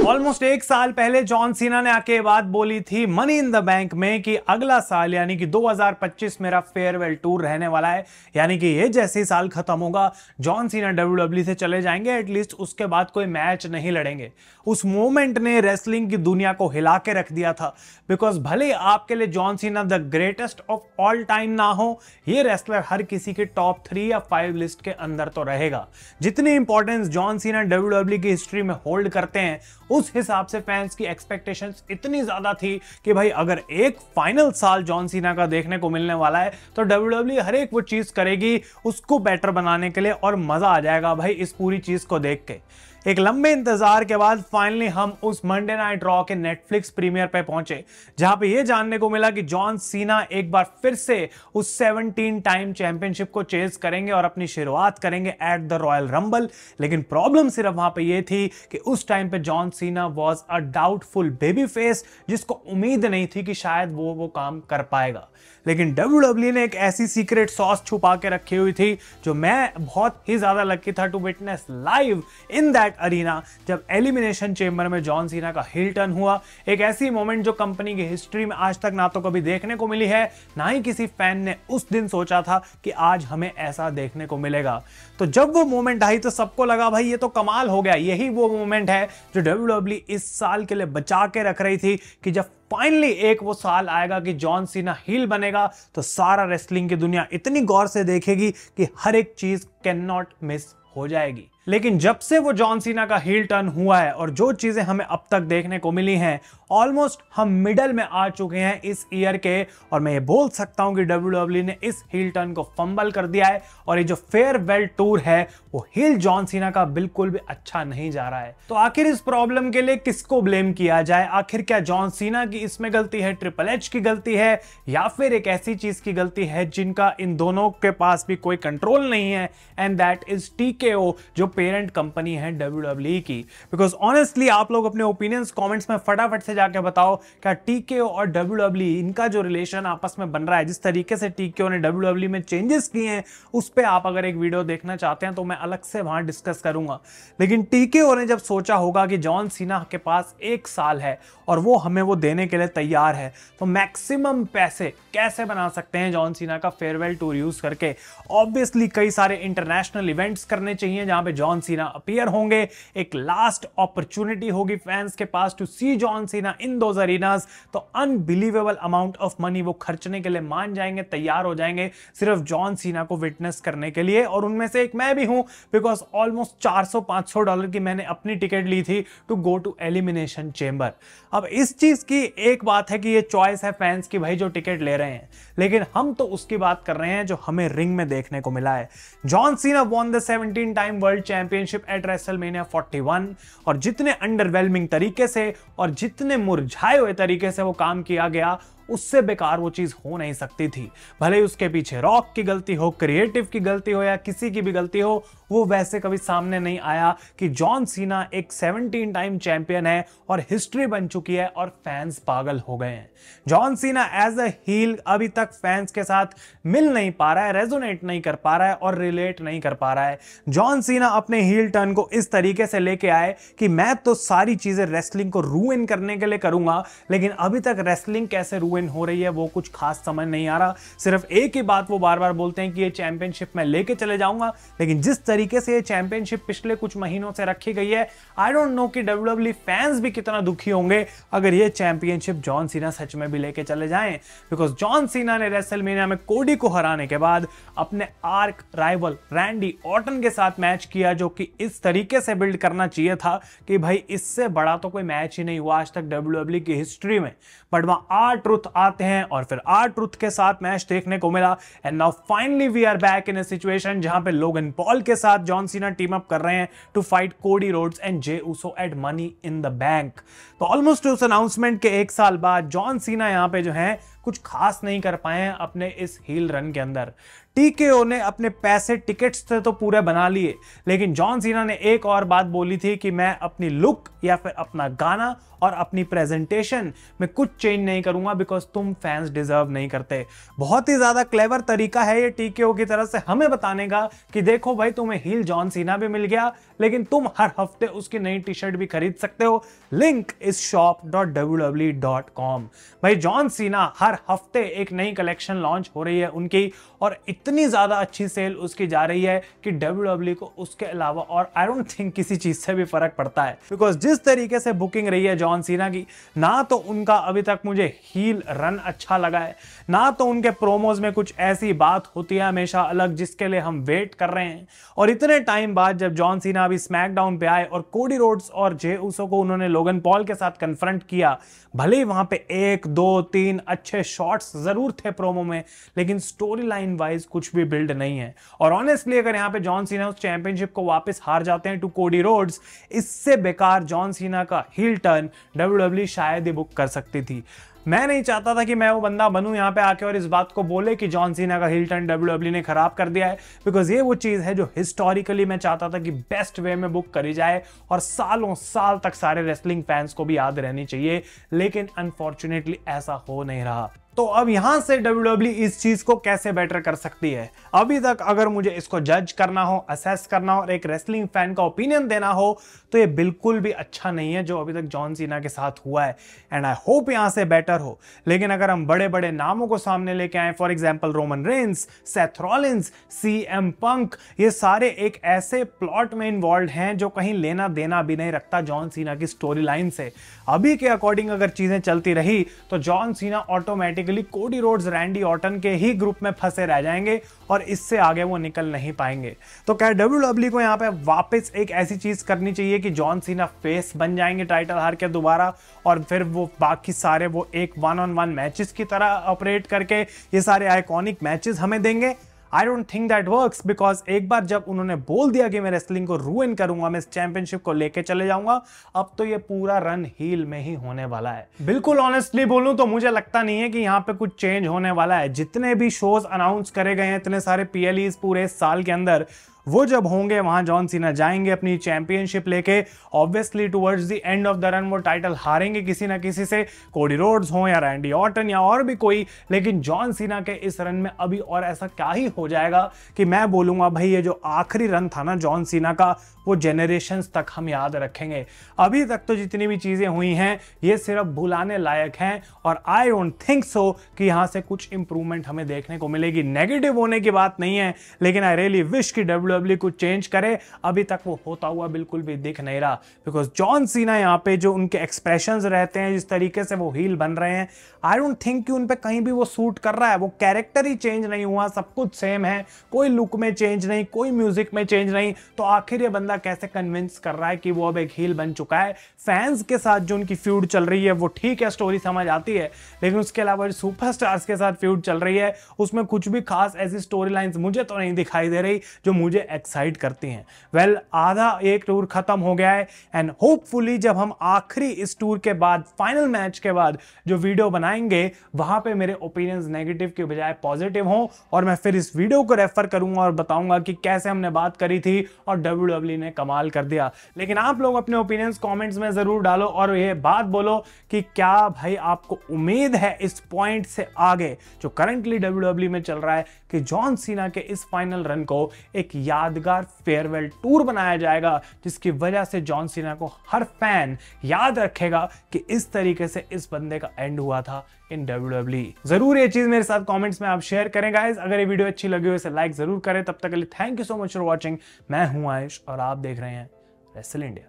Almost एक साल पहले जॉन सीना ने आके बात बोली थी मनी इन द बैंक में कि अगला साल यानी कि 2025 मेरा फेयरवेल टूर रहने वाला है, यानी कि ये जैसे ही साल खत्म होगा जॉन सीना डब्ल्यूडब्ल्यू से चले जाएंगे, एटलीस्ट उसके बाद कोई मैच नहीं लड़ेंगे। उस मोमेंट ने रेसलिंग की दुनिया को हिला के रख दिया था, बिकॉज भले आपके लिए John Cena the greatest of all time ना हो, ये रेसलर हर किसी के टॉप 3 या 5 लिस्ट के अंदर तो रहेगा। जितनी इंपॉर्टेंस जॉन सीना डब्ल्यूडब्ल्यू की हिस्ट्री में होल्ड करते हैं, उस हिसाब से फैंस की एक्सपेक्टेशंस इतनी ज्यादा थी कि भाई अगर एक फाइनल साल जॉन सीना का देखने को मिलने वाला है तो डब्ल्यूडब्ल्यू हर एक वो चीज करेगी उसको बेटर बनाने के लिए, और मजा आ जाएगा भाई इस पूरी चीज को देख के। एक लंबे इंतजार के बाद फाइनली हम उस मंडे नाइट रॉ के नेटफ्लिक्स प्रीमियर पे पहुंचे, जहां पे ये जानने को मिला कि जॉन सीना एक बार फिर से उस 17 टाइम चैंपियनशिप को चेज करेंगे और अपनी शुरुआत करेंगे एट द रॉयल रंबल। लेकिन प्रॉब्लम सिर्फ वहां पे ये थी कि उस टाइम पे John Cena was a doubtful baby face, जिसको उम्मीद नहीं थी कि शायद वो काम कर पाएगा। लेकिन डब्ल्यूडब्ल्यू ने एक ऐसी सीक्रेट सॉस छुपा के रखी हुई थी जो मैं बहुत ही ज्यादा लकी था to witness live in that arena, जब एलिमिनेशन चेंबर में जॉन सीना का हिल टर्न हुआ। एक ऐसी मोमेंट जो कंपनी की हिस्ट्री में आज तक ना तो कभी देखने को मिली है, ना ही किसी फैन ने उस दिन सोचा था कि आज हमें ऐसा देखने को मिलेगा। तो जब वो मोमेंट आई तो सबको लगा भाई ये तो कमाल हो गया, यही वो मोमेंट है जो डब्ल्यूडब्ल्यू इस साल के लिए बचा के रख रही थी कि जब फाइनली एक वो साल आएगा कि जॉन सीना हील बनेगा तो सारा रेसलिंग की दुनिया इतनी गौर से देखेगी कि हर एक चीज कैन नॉट मिस हो जाएगी। लेकिन जब से वो जॉन सीना का हील टर्न हुआ है और जो चीजें हमें अब तक देखने को मिली हैं, ऑलमोस्ट हम मिडल में आ चुके हैं इस ईयर के, और मैं ये बोल सकता हूं कि डब्ल्यूडब्ल्यू ने इस हील टर्न को फंबल कर दिया है और ये जो फेयरवेल टूर है वो हील जॉन सीना का बिल्कुल भी अच्छा नहीं जा रहा है। तो आखिर इस प्रॉब्लम के लिए किसको ब्लेम किया जाए? आखिर क्या जॉन सीना की इसमें गलती है, ट्रिपल एच की गलती है, या फिर एक ऐसी चीज की गलती है जिनका इन दोनों के पास भी कोई कंट्रोल नहीं है, एंड दैट इज टीकेओ, जो पेरेंट कंपनी है डब्ल्यूडब्ल्यू की। बिकॉज ऑनेस्टली आप लोग अपने ओपिनियंस कमेंट्स में फटाफट से जाके बताओ, क्या टीकेओ और डब्ल्यूडब्ल्यू इनका जो रिलेशन आपस में बन रहा है, जिस तरीके से टीकेओ ने डब्ल्यूडब्ल्यू में चेंजेस किए हैं, उस पे आप अगर एक वीडियो देखना चाहते हैं तो मैं अलग से वहां डिस्कस करूंगा। लेकिन टीकेओ ने जब सोचा होगा कि जॉन सीना के पास एक साल है और वो हमें वो देने के लिए तैयार है, तो मैक्सिमम पैसे कैसे बना सकते हैं जॉन सीना का फेयरवेल टूर यूज करके? ऑब्वियसली कई सारे इंटरनेशनल इवेंट्स करने चाहिए जहां पे जॉन सीना अपीयर होंगे, एक लास्ट अपॉर्चुनिटी होगी फैंस के पास to C John Cena in those अरीनास। तो अनबिलीवेबल अमाउंट ऑफ मनी वो खर्चने के लिए मान जाएंगे, तैयार हो जाएंगे सिर्फ जॉन सीना को विटनेस करने के लिए, और उनमें से एक मैं भी हूं, बिकॉज ऑलमोस्ट $400-500 की मैंने अपनी टिकट ली थी to go to elimination chamber. अब इस चीज की एक बात है कि ये चॉइस है फैंस की भाई जो टिकट ले रहे हैं, लेकिन हम तो उसकी बात कर रहे हैं जो हमें रिंग में देखने को मिला है। John Cena won the 17 time world championship eight WrestleMania 41, और जितने अंडरवेलमिंग तरीके से और जितने मुरझाए हुए तरीके से वो काम किया गया, उससे बेकार वो चीज हो नहीं सकती थी। भले ही उसके पीछे रॉक की गलती हो, क्रिएटिव की गलती हो, या किसी की भी गलती हो, वो वैसे कभी सामने नहीं आया कि जॉन सीना एक 17 टाइम चैंपियन है और हिस्ट्री बन चुकी है और फैंस पागल हो गए हैं। John Cena as a heal अभी तक फैंस के साथ मिल नहीं पा रहा है, रेजोनेट नहीं कर पा रहा है और रिलेट नहीं कर पा रहा है। जॉन सीना अपने हील टर्न को इस तरीके से लेके आए कि मैं तो सारी चीजें रेसलिंग को रूइन करने के लिए करूंगा, लेकिन अभी तक रेसलिंग कैसे रूइन हो रही है वो कुछ खास समझ नहीं आ रहा। सिर्फ एक ही बात वो बार बार बोलते हैं कि ये चैंपियनशिप मैं लेके चले जाऊंगा, लेकिन जिस तरीके से ये चैंपियनशिप पिछले कुछ महीनों से रखी गई है, आई डोंट नो कि डब्ल्यूडब्ल्यू फैंस भी कितना दुखी होंगे अगर ये चैंपियनशिप जॉन सीना सच में भी लेके चले जाएं। बिकॉज जॉन सीना ने रेसलमेनिया में कोडी को हराने के बाद अपने आर्क राइवल रैंडी ऑर्टन के साथ मैच किया, जो कि इस तरीके से बिल्ड करना चाहिए था कि भाई इससे बड़ा तो कोई मैच ही नहीं हुआ आज तक डब्ल्यूडब्ल्यू की हिस्ट्री में। बट वहां R-Truth आते हैं और फिर R-Truth के साथ मैच देखने को मिला, and now finally we are back in a situation जहां पे लोगन पॉल के साथ जॉन सीना टीम अप कर रहे हैं to fight Cody Rhodes and Jey Uso at Money in the Bank. तो ऑलमोस्ट उस अनाउंसमेंट के एक साल बाद जॉन सीना यहां पे जो है कुछ खास नहीं कर पाए हैं अपने इस हील रन के अंदर। टीकेओ ने अपने पैसे टिकट्स से तो पूरे बना लिए, लेकिन जॉन सीना ने एक और बात बोली थी कि मैं अपनी लुक या फिर अपना गाना और अपनी प्रेजेंटेशन में कुछ चेंज नहीं करूंगा बिकॉज तुम फैंस डिजर्व नहीं करते। बहुत ही ज्यादा क्लेवर तरीका है ये टीकेओ की तरफ से हमें बताने का कि देखो भाई, तुम्हें हील जॉन सीना भी मिल गया, लेकिन तुम हर हफ्ते उसकी नई टी शर्ट भी खरीद सकते हो। Link is shop.wwe.com। भाई जॉन सीना हर हफ्ते एक नई कलेक्शन लॉन्च हो रही है उनकी, और इतनी ज्यादा अच्छी सेल उसकी जा रही है कि WWE को उसके अलावा और आई डोंट थिंक किसी चीज से भी फर्क पड़ता है। बिकॉज जिस तरीके से बुकिंग रही है जॉन सीना की, ना तो उनका अभी तक मुझे हील रन अच्छा लगा है, ना तो उनके प्रोमोज में कुछ ऐसी बात होती है हमेशा अलग जिसके लिए हम वेट कर रहे हैं। और इतने टाइम बाद जब जॉन सीना अभी स्मैकडाउन पे आए और कोडी रोड्स और जे उसो को उन्होंने लोगन पॉल के साथ कन्फ्रंट किया, भले ही वहां पे 1 2 3 अच्छे शॉट्स जरूर थे प्रोमो में, लेकिन स्टोरी लाइन वाइज कुछ भी बिल्ड नहीं है। और ऑनेस्टली अगर यहां पे जॉन सीना उस चैंपियनशिप को वापस हार जाते हैं टू कोडी रोड्स, इससे बेकार जॉन सीना का हील टर्न WWE शायद ही बुक कर सकती थी। मैं नहीं चाहता था कि मैं वो बंदा बनूं यहाँ पे आके और इस बात को बोले कि जॉन सीना का हील टर्न WWE ने खराब कर दिया है, बिकॉज ये वो चीज है जो हिस्टोरिकली मैं चाहता था कि बेस्ट वे में बुक करी जाए और सालों साल तक सारे रेसलिंग फैंस को भी याद रहनी चाहिए, लेकिन अनफॉर्चुनेटली ऐसा हो नहीं रहा। तो अब यहां से WWE इस चीज को कैसे बेटर कर सकती है? अभी तक अगर मुझे इसको जज करना हो, असेस करना हो और एक रेसलिंग फैन का ओपिनियन देना हो, तो ये बिल्कुल भी अच्छा नहीं है जो अभी तक जॉन सीना के साथ हुआ है, एंड आई होप यहां से बेटर हो। लेकिन अगर हम बड़े बड़े नामों को सामने लेके आए, for example Roman Reigns, Seth Rollins, CM पंक, ये सारे एक ऐसे प्लॉट में इन्वॉल्व हैं जो कहीं लेना देना भी नहीं रखता जॉन सीना की स्टोरी लाइन से। अभी के अकॉर्डिंग अगर चीजें चलती रही तो John Cena automatically Cody Rhodes, Randy Orton के ही ग्रुप में फंसे रह जाएंगे और इससे आगे वो निकल नहीं पाएंगे। तो क्या WWE को यहाँ पे वापस एक ऐसी चीज करनी चाहिए कि जॉन सीना फेस बन जाएंगे टाइटल हार के दोबारा, और फिर वो बाकी सारे वो एक 1-on-1 मैचेस की तरह ऑपरेट करके ये सारे आइकॉनिक मैचेस हमें देंगे? I don't think that works, because एक बार जब उन्होंने बोल दिया कि मैं रेसलिंग को रूइन करूंगा, मैं इस चैंपियनशिप को लेके चले जाऊंगा, अब तो ये पूरा रन हील में ही होने वाला है। बिल्कुल ऑनेस्टली बोलूं तो मुझे लगता नहीं है कि यहाँ पे कुछ चेंज होने वाला है। जितने भी शोज अनाउंस करे गए हैं, इतने सारे PLEs पूरे साल के अंदर, वो जब होंगे वहां जॉन सीना जाएंगे अपनी चैंपियनशिप लेके। Obviously towards the end of the run वो टाइटल हारेंगे किसी ना किसी से, कोडी रोड्स हो या रैंडी ऑर्टन या और भी कोई, लेकिन जॉन सीना के इस रन में अभी और ऐसा क्या ही हो जाएगा कि मैं बोलूंगा भाई ये जो आखिरी रन था ना जॉन सीना का, वो जेनरेशंस तक हम याद रखेंगे। अभी तक तो जितनी भी चीजें हुई हैं ये सिर्फ भुलाने लायक हैं, और आई डोंट थिंक सो कि यहां से कुछ इंप्रूवमेंट हमें देखने को मिलेगी। नेगेटिव होने की बात नहीं है, लेकिन आई रियली विश कि WWE कुछ चेंज करे। अभी तक वो होता हुआ बिल्कुल भी दिख नहीं रहा, बिकॉज जॉन सीना यहाँ पे जो उनके एक्सप्रेशंस रहते हैं, जिस तरीके से वो हील बन रहे हैं, आई डोंट थिंक कि उन पे कहीं भी वो सूट कर रहा है। वो कैरेक्टर ही चेंज नहीं हुआ, सब कुछ सेम है, कोई लुक में चेंज नहीं, कोई म्यूजिक में चेंज नहीं। तो आखिर ये बंदा कैसे कन्विंस कर रहा है कि वो अब एक हील बन चुका है? फैंस के साथ जो उनकी फ्यूड चल रही है वो ठीक है, स्टोरी समझ आती है, लेकिन उसके अलावा जो सुपरस्टार्स के साथ फ्यूड चल रही है उसमें कुछ भी खास ऐसी स्टोरी लाइंस मुझे तो नहीं दिखाई दे रही जो मुझे एक्साइट करती हैं। वेल, आधा एक टूर खत्म हो गया है, एंड होपफुली जब हम आखिरी इस टूर के बाद, फाइनल मैच के बाद जो वीडियो बनाएंगे, वहां पे मेरे ओपिनियंस नेगेटिव के बजाय पॉजिटिव हों, और मैं फिर इस वीडियो को रेफर करूंगा और बताऊंगा कि कैसे हमने बात करी थी और WWE ने कमाल कर दिया। लेकिन आप लोग अपने ओपिनियंस कमेंट्स में जरूर डालो और ये बात बोलो कि क्या भाई आपको उम्मीद है इस पॉइंट से आगे जो करंटली WWE में चल रहा है कि जॉन सीना के इस फाइनल रन को एक यादगार फेयरवेल टूर बनाया जाएगा, जिसकी वजह से जॉन सीना को हर फैन याद रखेगा कि इस तरीके से इस बंदे का एंड हुआ था इन WWE। जरूर ये चीज मेरे साथ कमेंट्स में आप शेयर करें गाइस। अगर ये वीडियो अच्छी लगी हो इसे लाइक जरूर करें। तब तक के लिए thank you so much for watching. मैं हूं आयुष और आप देख रहे हैं रेसल इंडिया।